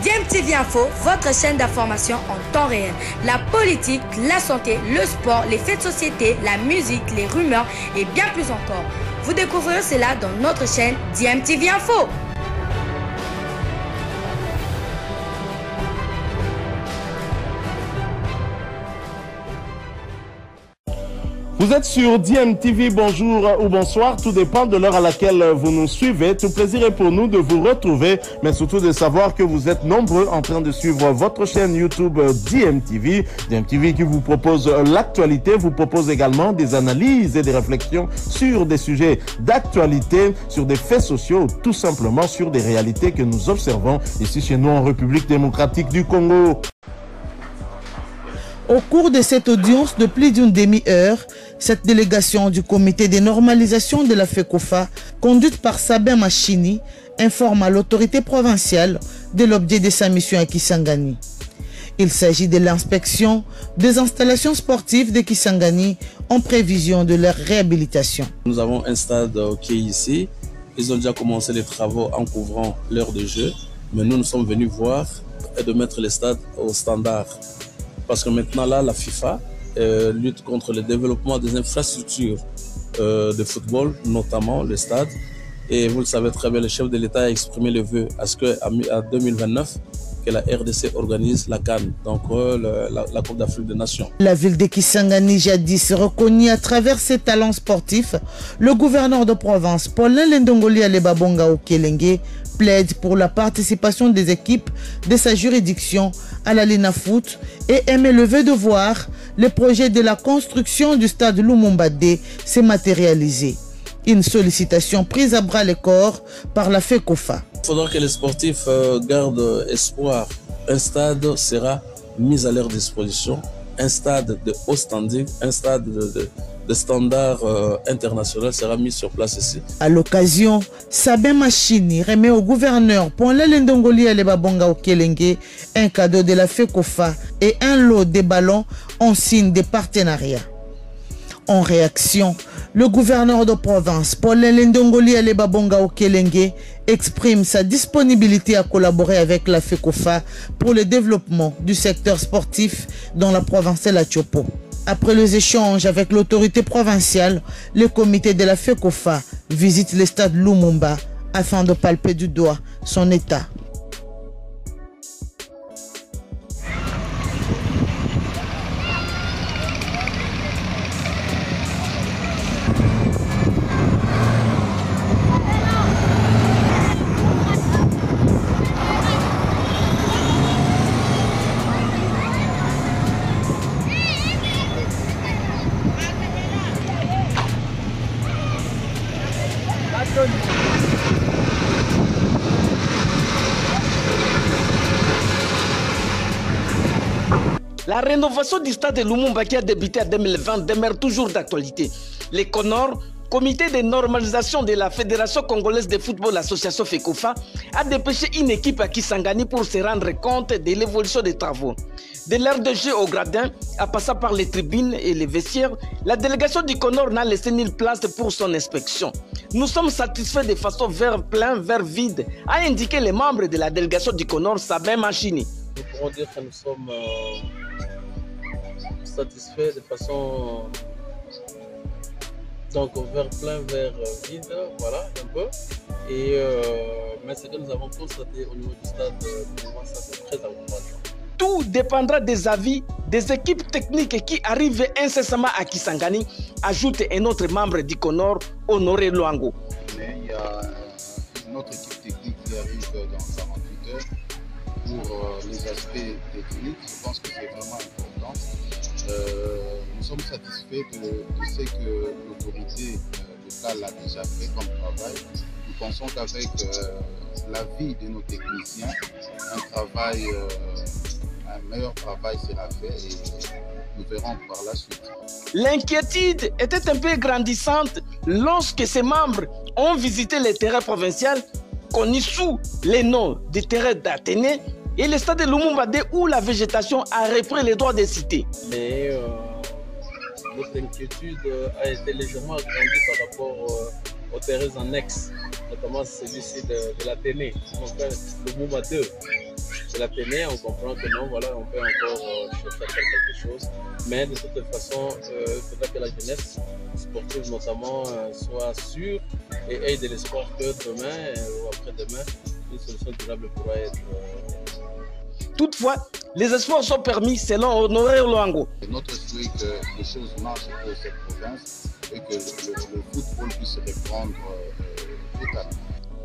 DMTV Info, votre chaîne d'information en temps réel. La politique, la santé, le sport, les faits de société, la musique, les rumeurs et bien plus encore. Vous découvrirez cela dans notre chaîne DMTV Info. Vous êtes sur DMTV, bonjour ou bonsoir, tout dépend de l'heure à laquelle vous nous suivez. Tout plaisir est pour nous de vous retrouver, mais surtout de savoir que vous êtes nombreux en train de suivre votre chaîne YouTube DMTV. DMTV qui vous propose l'actualité, vous propose également des analyses et des réflexions sur des sujets d'actualité, sur des faits sociaux, tout simplement sur des réalités que nous observons ici chez nous en République démocratique du Congo. Au cours de cette audience de plus d'une demi-heure, cette délégation du comité de normalisation de la FECOFA, conduite par Sabin Machini, informe à l'autorité provinciale de l'objet de sa mission à Kisangani. Il s'agit de l'inspection des installations sportives de Kisangani en prévision de leur réhabilitation. Nous avons un stade qui est ici. Ils ont déjà commencé les travaux en couvrant l'heure de jeu, mais nous sommes venus voir et de mettre le stade au standard. Parce que maintenant, là, la FIFA lutte contre le développement des infrastructures de football, notamment le stade. Et vous le savez très bien, le chef de l'État a exprimé le vœu à ce qu'en 2029, que la RDC organise la CAN, donc la Coupe d'Afrique des Nations. La ville de Kisangani, jadis reconnue à travers ses talents sportifs, le gouverneur de province, Paulin Lendongoli Alebabonga Okelenge, plaide pour la participation des équipes de sa juridiction à la Lina Foot et émet le vœu de voir le projet de la construction du stade Lumumba D se matérialiser. Une sollicitation prise à bras le corps par la FECOFA. Il faudra que les sportifs gardent espoir. Un stade sera mis à leur disposition, un stade de haut standing, un stade de standard international sera mis sur place ici. À l'occasion, Sabin Machini remet au gouverneur Paulin Lendongoli Alebabonga Okelenge un cadeau de la FECOFA et un lot de ballons en signe de partenariat. En réaction, le gouverneur de province, Paulin Lendongoli Alebabonga Okelenge, exprime sa disponibilité à collaborer avec la FECOFA pour le développement du secteur sportif dans la province de la Tchopo. Après les échanges avec l'autorité provinciale, le comité de la FECOFA visite le stade Lumumba afin de palper du doigt son état. La rénovation du stade de Lumumba qui a débuté en 2020 demeure toujours d'actualité. Les CONOR, Comité de normalisation de la Fédération congolaise de football, l'association FECOFA, a dépêché une équipe à Kisangani pour se rendre compte de l'évolution des travaux. De l'aire de jeu au gradin, à passer par les tribunes et les vestiaires, la délégation du CONOR n'a laissé nulle place pour son inspection. Nous sommes satisfaits de façon vers plein, vers vide, a indiqué les membres de la délégation du CONOR, Sabin Machini. Nous pourrons dire que nous sommes satisfaits de façon donc vers plein, vers vide, voilà un peu. Et mais ce que nous avons constaté au niveau du stade, ça c'est très encourageant. Tout dépendra des avis des équipes techniques qui arrivent incessamment à Kisangani, ajoute un autre membre du CONOR, Honoré Luango. Mais il y a une autre équipe technique qui arrive dans 48 heures pour les aspects techniques. Je pense que c'est vraiment important. Nous sommes satisfaits de ce que l'autorité locale a déjà fait comme travail. Nous pensons qu'avec l'avis de nos techniciens, un meilleur travail sera fait et nous verrons par la suite. L'inquiétude était un peu grandissante lorsque ces membres ont visité le terrain provincial connu sous les noms de terrain d'Athénée et le stade de Lumumba D où la végétation a repris les droits des cités. Mais notre inquiétude a été légèrement agrandie par rapport aux terrains annexes, notamment celui-ci de l'Athénée, le Lumumba 2. de la Ténè, on comprend que non, voilà, on peut encore chercher à faire quelque chose. Mais de toute façon, il faudra que la jeunesse sportive notamment soit sûre et ait de l'espoir que demain ou après-demain, une solution durable pourra être... Toutefois, les espoirs sont permis selon Honoré Luango. Notre souhait est que les choses marchent pour cette province et que le football puisse reprendre totalement.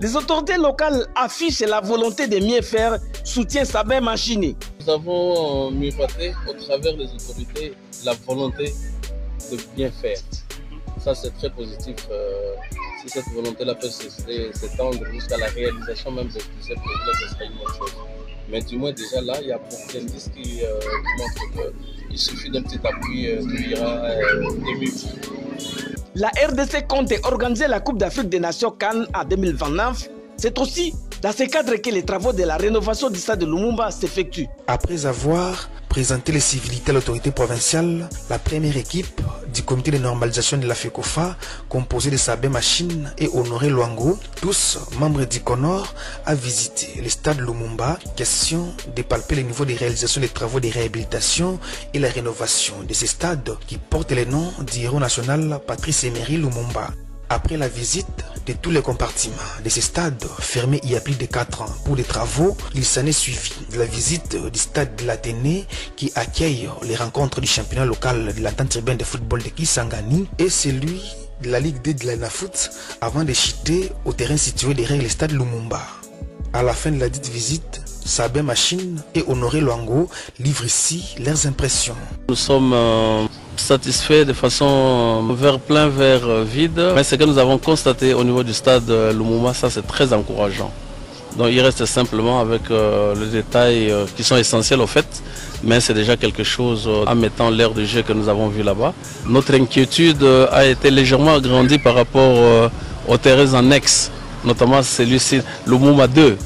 Les autorités locales affichent la volonté de mieux faire, soutient Sabin Machini. Nous avons miroité au travers des autorités la volonté de bien faire. Ça c'est très positif. Si cette volonté-là peut s'étendre jusqu'à la réalisation même de cette projet, ce serait une bonne chose. Mais du moins déjà là, il y a beaucoup d'indices qui montrent qu'il suffit d'un petit appui, qu'il y aura des mieux. La RDC compte organiser la Coupe d'Afrique des Nations CAN en 2029. C'est aussi dans ce cadre que les travaux de la rénovation du stade de Lumumba s'effectuent. Après avoir présenté les civilités à l'autorité provinciale, la première équipe du comité de normalisation de la FECOFA, composée de Sabin Machine et Honoré Luango, tous membres du CONOR, a visité le stade Lumumba, question de palper le niveau de réalisation des travaux de réhabilitation et la rénovation de ce stade qui porte le nom du héros national Patrice Emery Lumumba. Après la visite de tous les compartiments de ce stade fermé il y a plus de 4 ans pour des travaux, il s'en est suivi de la visite du stade de la Ténè qui accueille les rencontres du championnat local de l'entente urbaine de football de Kisangani et celui de la Ligue 2 de la Nafoot avant de chuter au terrain situé derrière le stade Lumumba. À la fin de la dite visite, Sabin Machine et Honoré Luango livrent ici leurs impressions. Nous sommes satisfaits de façon vers plein, vers vide. Mais ce que nous avons constaté au niveau du stade Lumumba, ça c'est très encourageant. Donc il reste simplement avec les détails qui sont essentiels au fait, mais c'est déjà quelque chose en mettant l'air de jeu que nous avons vu là-bas. Notre inquiétude a été légèrement agrandie par rapport aux terrains annexes, notamment celui-ci, Lumumba 2.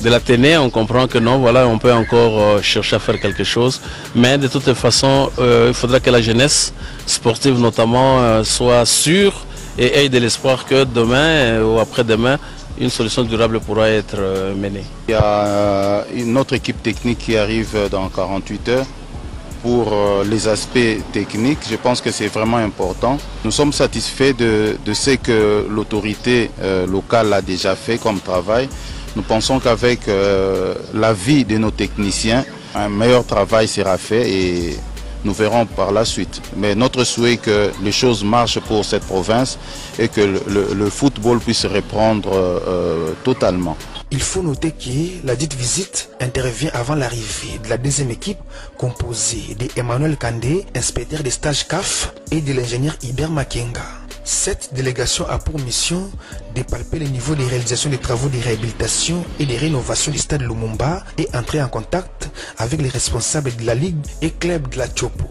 De la Ténè, on comprend que non, voilà, on peut encore chercher à faire quelque chose. Mais de toute façon, il faudra que la jeunesse sportive notamment soit sûre et ait de l'espoir que demain ou après-demain, une solution durable pourra être menée. Il y a une autre équipe technique qui arrive dans 48 heures pour les aspects techniques. Je pense que c'est vraiment important. Nous sommes satisfaits de ce que l'autorité locale a déjà fait comme travail. Nous pensons qu'avec l'avis de nos techniciens, un meilleur travail sera fait et nous verrons par la suite. Mais notre souhait est que les choses marchent pour cette province et que le football puisse reprendre totalement. Il faut noter que la dite visite intervient avant l'arrivée de la deuxième équipe composée d'Emmanuel Kandé, inspecteur des stages CAF, et de l'ingénieur Iber Makenga. Cette délégation a pour mission de palper le niveau de réalisation des travaux de réhabilitation et de rénovation du stade Lumumba et entrer en contact avec les responsables de la Ligue et club de la Chopo.